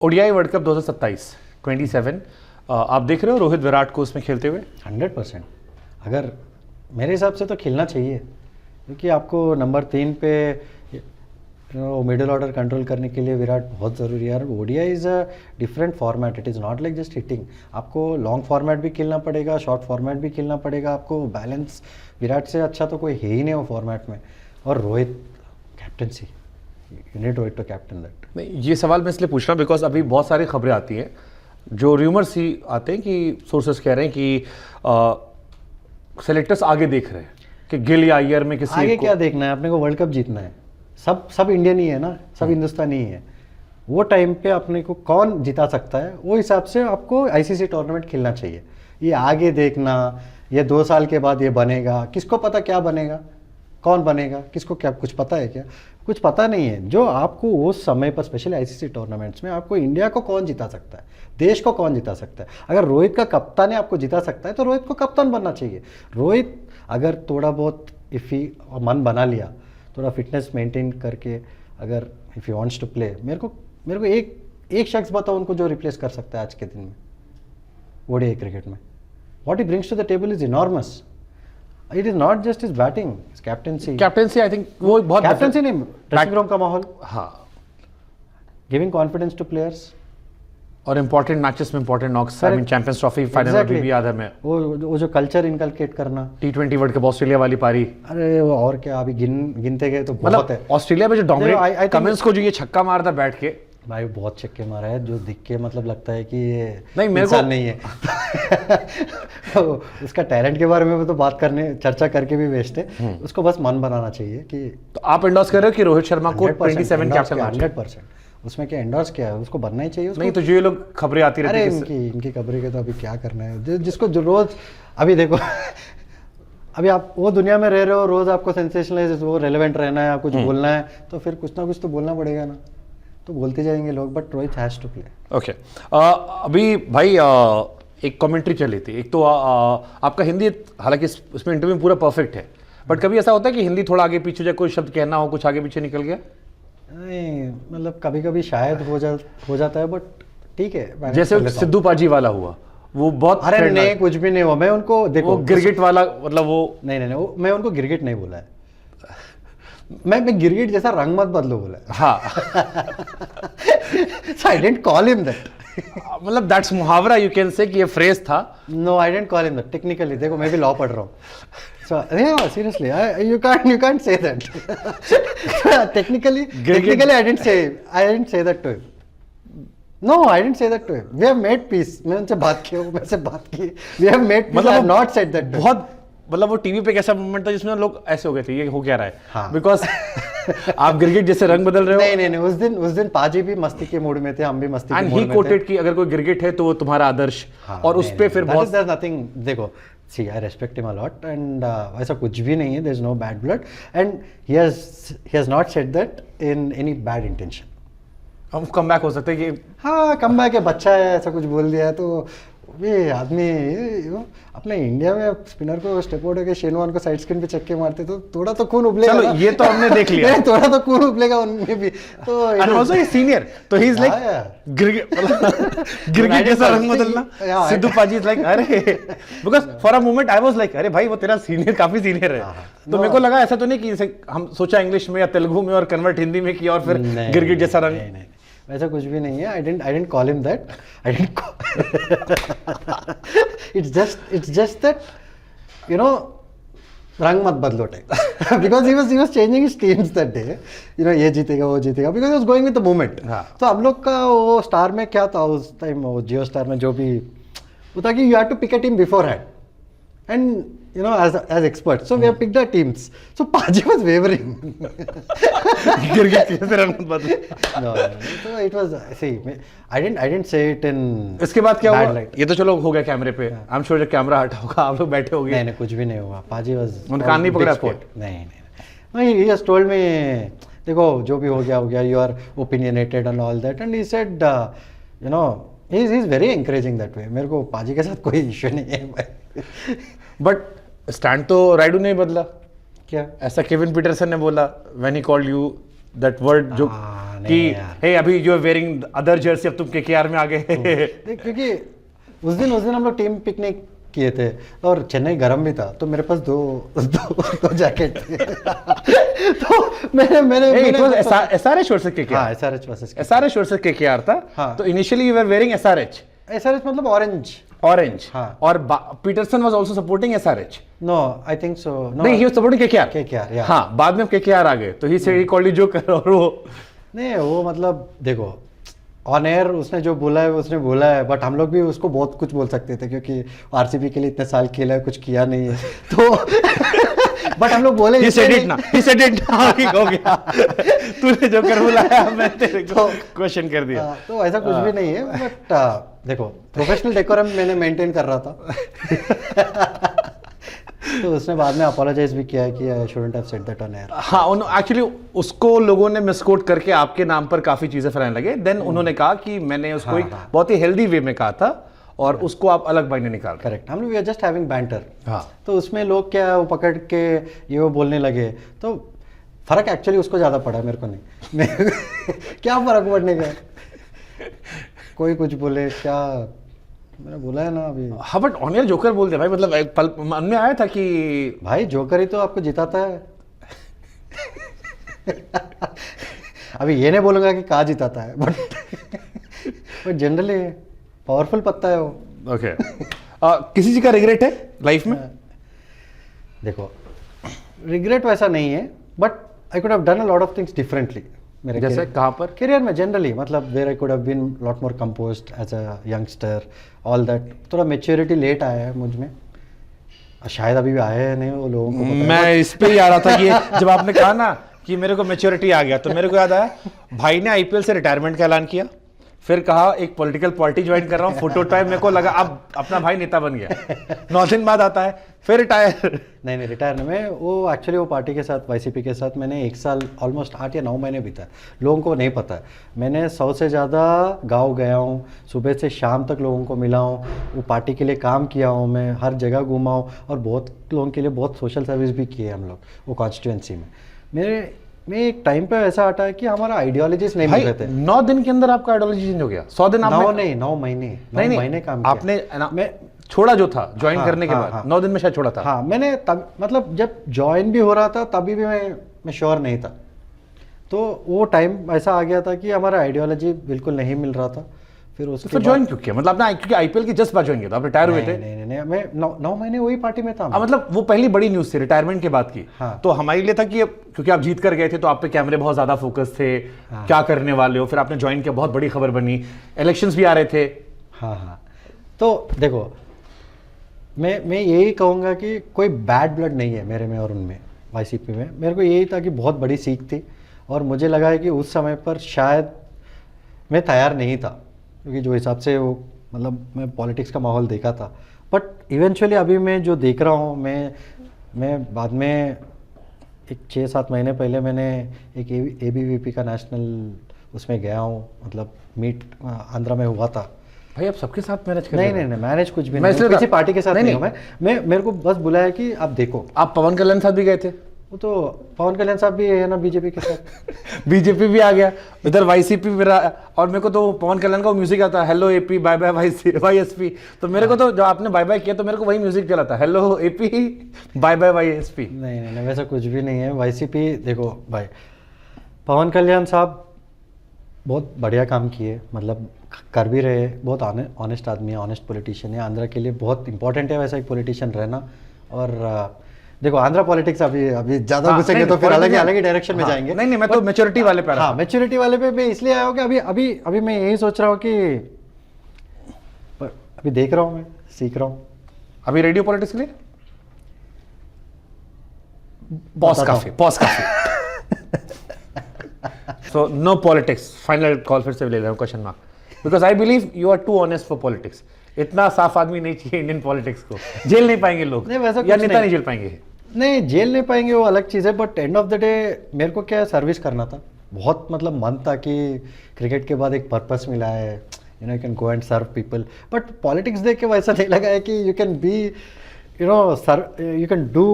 ODI world cup 2027 27 आप देख रहे हो रोहित विराट को उसमें खेलते हुए? 100%। अगर मेरे हिसाब से तो खेलना चाहिए, क्योंकि आपको नंबर 3 पे मिडिल ऑर्डर कंट्रोल करने के लिए विराट बहुत ज़रूरी है। ODI is a different format, it is not like just hitting. आपको लॉन्ग फॉर्मेट भी खेलना पड़ेगा, शॉर्ट फॉर्मेट भी खेलना पड़ेगा, आपको बैलेंस विराट से अच्छा तो कोई है ही नहीं वो फॉर्मेट में। और Rohit captaincy, you need Rohit to captain that. नहीं, ये सवाल मैं इसलिए पूछ रहा हूँ बिकॉज अभी बहुत सारी खबरें आती हैं, जो र्यूमर्स ही आते हैं कि सोर्सेस कह रहे हैं कि सेलेक्टर्स आगे देख रहे हैं कि गिल या अय्यर में किसी आगे क्या देखना है, अपने को वर्ल्ड कप जीतना है। सब इंडियन ही है ना, सब हिंदुस्तानी ही है। वो टाइम पे अपने को कौन जिता सकता है, वो हिसाब से आपको आईसीसी टूर्नामेंट खेलना चाहिए। ये आगे देखना, ये 2 साल के बाद ये बनेगा, किसको पता क्या बनेगा, कौन बनेगा, किसको क्या कुछ पता है क्या? कुछ पता नहीं है। जो आपको उस समय पर स्पेशली आईसीसी टूर्नामेंट्स में आपको इंडिया को कौन जिता सकता है, देश को कौन जिता सकता है। अगर रोहित का कप्तान आपको जिता सकता है तो रोहित को कप्तान बनना चाहिए। रोहित अगर थोड़ा बहुत इफ़ी मन बना लिया, थोड़ा फिटनेस मेंटेन करके, अगर if you wants to play, मेरे को एक शख्स बताओ उनको जो रिप्लेस कर सकता है आज के दिन में ओडीआई क्रिकेट में। What he brings to the table is enormous. It is not just his batting, his captaincy. I think वो बहुत कैप्टेंसी नहीं, ड्रेसिंग रूम का माहौल, हाँ, गिविंग कॉन्फिडेंस टू प्लेयर्स। और इंपॉर्टेंट मैचेस में important knocks, I mean Champions Trophy final में भी याद है मैं, वो जो कल्चर इनकलकेट करना। T20 वर्ल्ड कप ऑस्ट्रेलिया वाली पारी, अरे वो और क्या, अभी गिनते गए तो बहुत मतलब है। ऑस्ट्रेलिया में जो डोमिनेट, कमिंस को जो ये छक्का मारता बैठ के, भाई बहुत छक्के मारा है, जो दिख के मतलब लगता है कि ये नहीं, मेरे इंसान को नहीं है। तो उसका टैलेंट के बारे में तो बात करने, चर्चा करके भी वेस्ट है। उसको बस मन बनाना चाहिए कि तो आप एंडोर्स कर रहे हो कि रोहित शर्मा को 27 कैप्टन 100%। उसमें क्या एंडोर्स क्या है, उसको बनना ही चाहिए उसको। नहीं तो जो ये लोग खबरें आती रहती अरे हैं इनकी खबरें के तो अभी क्या करना है, जिसको जो रोज अभी देखो अभी आप वो दुनिया में रह रहे हो, रोज आपको सेंसेशनलाइज, वो रेलेवेंट रहना है, कुछ बोलना है, तो फिर कुछ ना कुछ तो बोलना पड़ेगा ना, तो बोलते जाएंगे लोग। But Rohit has to play. Okay, अभी भाई एक कमेंट्री चल रही थी, एक तो आपका हिंदी, हालांकि इसमें इंटरव्यू पूरा परफेक्ट है, बट कभी ऐसा होता है कि हिंदी थोड़ा आगे पीछे, या कोई शब्द कहना हो कुछ आगे पीछे निकल गया? नहीं, मतलब कभी कभी शायद हो जाता है, बट ठीक है। जैसे सिद्धू पाजी वाला हुआ, वो बहुत, अरे नहीं, कुछ भी नहीं हुआ। मैं उनको देखो, गिरगिट वाला, मतलब वो नहीं, मैं उनको गिरगिट नहीं बोला है। मैं गिरगिट जैसा रंग मत बदलो बोला है। हाँ। So I didn't call him that. मतलब दैट्स मुहावरा, यू कैन से कि ये फ्रेज था। No, I didn't call him that. Technically, देखो मैं भी लॉ पढ़ रहा हूँ। So yeah, seriously, you can't say that. Technically, I didn't say that to him. No, I didn't say that to him. We have made peace. मैं उनसे बात की, वो मेरे से बात की। We have made peace. मतलब I have not said that. बहुत, मतलब वो टीवी पे कैसा मोमेंट था जिसमें लोग ऐसे हो गए थे, ये हो क्या रहा है? हाँ। बिकॉज आप गिरगिट जैसे रंग बदल रहे हो। नहीं, उस दिन पाजी भी मस्ती के मूड में थे, हम भी मस्ती के मूड में थे। एंड ही कोटेड कि अगर कोई गिरगिट है तो वो तुम्हारा आदर्श, हाँ, और उस पे फिर बहुत, there's nothing, देखो, see, I respect him a lot, and ऐसा कुछ भी नहीं है, there's no bad blood, and he has not said that in any bad intention. हम कम बैक हो सकते हैं कि हाँ, कम बैक है, बच्चा है, ऐसा कुछ बोल दिया है तो ये आदमी अपने इंडिया में स्पिनर को स्टेप आउट होकर शेन वॉर्न को साइड स्किन पे चक्के मारते तो थोड़ा तो खून उबलेगा। चलो ये तो हमने देख लिया। थोड़ा तो खून उबलेगा उनमें भी। तो एंड आल्सो ही सीनियर, तो ही इज लाइक गिरगिट जैसा रंग बदलना। सिद्धू पाजी इज लाइक, अरे because for a moment I was like, अरे भाई वो तेरा सीनियर, काफी सीनियर है। तो मेरे को लगा ऐसा तो नहीं कि हम सोचा इंग्लिश में या तेलुगु में और कन्वर्ट हिंदी में किया और फिर गिरगिट जैसा रंग। वैसा कुछ भी नहीं है। I didn't call him that. It's just that, you know, रंग मत बदलो type. Because he was changing his teams that day. You know, ये जीतेगा वो जीतेगा, because he was going with the moment. हाँ। तो हम लोग का वो स्टार में क्या था उस टाइम, वो जियो स्टार में जो भी वो था कि you had to pick a team beforehand. And you know, as experts, so we have picked our teams. So Paji was wavering. गिरगिट कैसे रंग मत बदलो? No. So it was, see, I didn't say it in इसके बाद क्या bad हुआ? light. ये तो चलो हो गया कैमरे पे, आई एम श्योर जब कैमरा हटा होगा आप लोग बैठे होगे। नहीं, कुछ भी नहीं हुआ। पाजी वाज, उन कान नहीं पकड़ा आपके? नहीं, he has told me, देखो जो भी हो गया, you are opinionated and all that, and he said, you know, he's very encouraging that way. मेरे को पाजी के साथ कोई इश्यू नहीं है। बट स्टैंड तो राइडू ने बदला क्या? ऐसा केविन पीटरसन ने बोला when he called you that word जो नहीं कि यार। हे अभी you are wearing other jersey, अब तुम केकेआर में आ गए। देख, क्योंकि उस दिन हम लोग टीम पिकनिक किए थे और चेन्नई गर्म भी था, तो मेरे पास दो जैकेट थे। तो मैंने एसआरएच वर्सेस केकेआर। हाँ, SRH versus SRH versus KKR था। हाँ। तो initially you were wearing SRH. SRH मतलब ऑरेंज। ऑरेंज। हाँ। और Peterson was also supporting SRH. No, I think so. नहीं, he was supporting KKR. KKR, yeah. हाँ, बाद में केकेआर आ गए, तो he said he called you joker. और वो नहीं, वो मतलब देखो, ऑन एयर उसने जो बोला है उसने बोला है, बट हम लोग भी उसको बहुत कुछ बोल सकते थे क्योंकि आरसीबी के लिए इतने साल खेला है, कुछ किया नहीं है तो बट हम लोग बोले he said it ना, he said it ना, ठीक हो गया। तूने जोकर बुलाया, मैं तेरे को क्वेश्चन कर दिया। तो ऐसा कुछ भी नहीं है, बट देखो, प्रोफेशनल डेकोरम मैंने मेंटेन कर रहा था। तो उसने बाद में अपोलोजाइज भी किया है कि I shouldn't have said that on air. हाँ, एक्चुअली उसको लोगों ने मिसकोट करके आपके नाम पर काफी चीजें फैलाने लगे। देन उन्होंने कहा कि मैंने उसको एक बहुत ही हेल्दी वे में कहा था और उसको आप अलग मायने निकाल। करेक्ट, हम लोग we are just having banter. हाँ। तो उसमें लोग क्या वो पकड़ के ये वो बोलने लगे, तो फर्क एक्चुअली उसको ज्यादा पड़ा, मेरे को नहीं। क्या फर्क पड़ने का, कोई कुछ बोले क्या, मैंने बोला है ना अभी। हाँ, बट ऑन एयर जोकर बोल दे भाई, मतलब एक पल मन में आया था कि भाई जोकर ही तो आपको जिताता है। अभी ये नहीं बोलूंगा कि कहाँ जिताता है, बट जनरली पावरफुल पत्ता है वो। ओके। किसी चीज का रिग्रेट है लाइफ में? देखो, रिग्रेट वैसा नहीं है, but I could have done a lot of things differently मेरे जैसे कहाँ पर? करियर में जनरली, मतलब where I could have been lot more composed as a youngster, all that. थोड़ा मेच्योरिटी लेट आया है मुझ में, शायद अभी भी आया है नहीं, वो लोगों को पता है। मैं इस पे ही आ रहा था कि जब आपने कहा ना कि मेरे को मेच्योरिटी आ गया, तो मेरे को याद आया भाई ने आईपीएल से रिटायरमेंट का ऐलान किया, फिर कहा एक पॉलिटिकल पार्टी ज्वाइन कर रहा हूँ, फोटो टाइम, मेरे को लगा अब अपना भाई नेता बन गया। 9 दिन बाद आता है फिर रिटायर। नहीं, रिटायर नहीं, मैं वो एक्चुअली वो पार्टी के साथ, वाईसीपी के साथ मैंने 1 साल ऑलमोस्ट 8 या 9 महीने बीता है। लोगों को नहीं पता है, मैंने 100 से ज़्यादा गांव गया हूँ, सुबह से शाम तक लोगों को मिला हूँ, वो पार्टी के लिए काम किया हूँ, मैं हर जगह घूमा हूँ और बहुत लोगों के लिए बहुत सोशल सर्विस भी की है हम लोग वो कॉन्स्टिट्यूंसी में। मैं एक टाइम पे ऐसा हटा है कि हमारा आइडियोलॉजीज नहीं मिल रहे थे। 9 दिन के अंदर आपका आइडियोलॉजी चेंज हो गया? 100 दिन? 9 महीने काम किया आपने मैं छोड़ा जो था ज्वाइन करने के बाद 9 दिन में शायद छोड़ा था। हाँ, मैंने तब मतलब जब ज्वाइन भी हो रहा था तभी भी मैं श्योर नहीं था, तो वो टाइम ऐसा आ गया था कि हमारा आइडियोलॉजी बिल्कुल नहीं मिल रहा था। फिर ज्वाइन क्यों किया? मतलब आपने क्योंकि आईपीएल की जस्ट बात ज्वाइन किया था, आप रिटायर हुए थे? नहीं, मैं 9 महीने वही पार्टी में था। मतलब वो पहली बड़ी न्यूज थी रिटायरमेंट के बाद की। हाँ। तो हमारे लिए था कि क्योंकि आप जीत कर गए थे तो आप पे कैमरे बहुत ज्यादा फोकस थे। हाँ। क्या करने वाले हो, फिर आपने ज्वाइन किया, बहुत बड़ी खबर बनी, इलेक्शंस भी आ रहे थे। हाँ, तो देखो, मैं यही कहूँगा कि कोई बैड ब्लड नहीं है मेरे में और उनमें, वाईसीपी में। मेरे को यही था कि बहुत बड़ी सीख थी और मुझे लगा है कि उस समय पर शायद मैं तैयार नहीं था, क्योंकि जो हिसाब से वो मतलब मैं पॉलिटिक्स का माहौल देखा था। बट इवेंचुअली अभी मैं जो देख रहा हूँ, मैं बाद में एक 6-7 महीने पहले मैंने एक ABVP का नेशनल उसमें गया हूँ, मतलब मीट आंध्रा में हुआ था। भाई आप सबके साथ मैनेज कर? नहीं, मैनेज कुछ भी नहीं, किसी पार्टी के साथ नहीं हूँ मैं। मेरे को बस बुलाया कि आप देखो। आप पवन कल्याण साथ भी गए थे? वो तो पवन कल्याण साहब भी है ना बीजेपी के साथ। बीजेपी भी आ गया इधर, वाईसीपी मेरा। और मेरे को तो पवन कल्याण का म्यूजिक आता है, हेलो एपी बाय बाय वाईएसपी। तो मेरे को तो जब आपने बाय बाय किया तो मेरे को वही म्यूजिक चला था, हेलो एपी बाय बाय वाईएसपी। नहीं, वैसा कुछ भी नहीं है। वाईसीपी देखो भाई, पवन कल्याण साहब बहुत बढ़िया काम किए, मतलब कर भी रहे, बहुत ऑनेस्ट आदमी है, ऑनेस्ट पॉलिटिशियन है। आंध्रा के लिए बहुत इंपॉर्टेंट है वैसा एक पॉलिटिशियन रहना। और देखो, आंध्रा पॉलिटिक्स अभी ज्यादा घुसेंगे तो फिर अलग ही डायरेक्शन में जाएंगे। नहीं, मैं तो मैच्योरिटी वाले पे। हाँ, मैच्योरिटी वाले पे मैं इसलिए आया हूँ कि अभी मैं यही सोच रहा हूँ कि अभी देख रहा हूँ, मैं सीख रहा हूँ। अभी रेडियो पॉलिटिक्स के लिए पॉज काफी। So no politics. Final call फिर से ले रहा हूँ, question mark, because I believe you are too honest for politics. इतना साफ आदमी नहीं चाहिए इंडियन पॉलिटिक्स को। जेल नहीं पाएंगे लोग, नहीं वैसा या नेता नहीं जेल पाएंगे। नहीं, जेल नहीं पाएंगे वो अलग चीज़ है, but end of the day मेरे को क्या सर्विस करना था। बहुत मतलब मन था कि क्रिकेट के बाद एक पर्पस मिला है, you can go and serve people. But politics देख के वैसा नहीं लगा है कि you can be you can do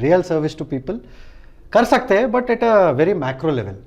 real service to people. कर सकते हैं but at a very macro level.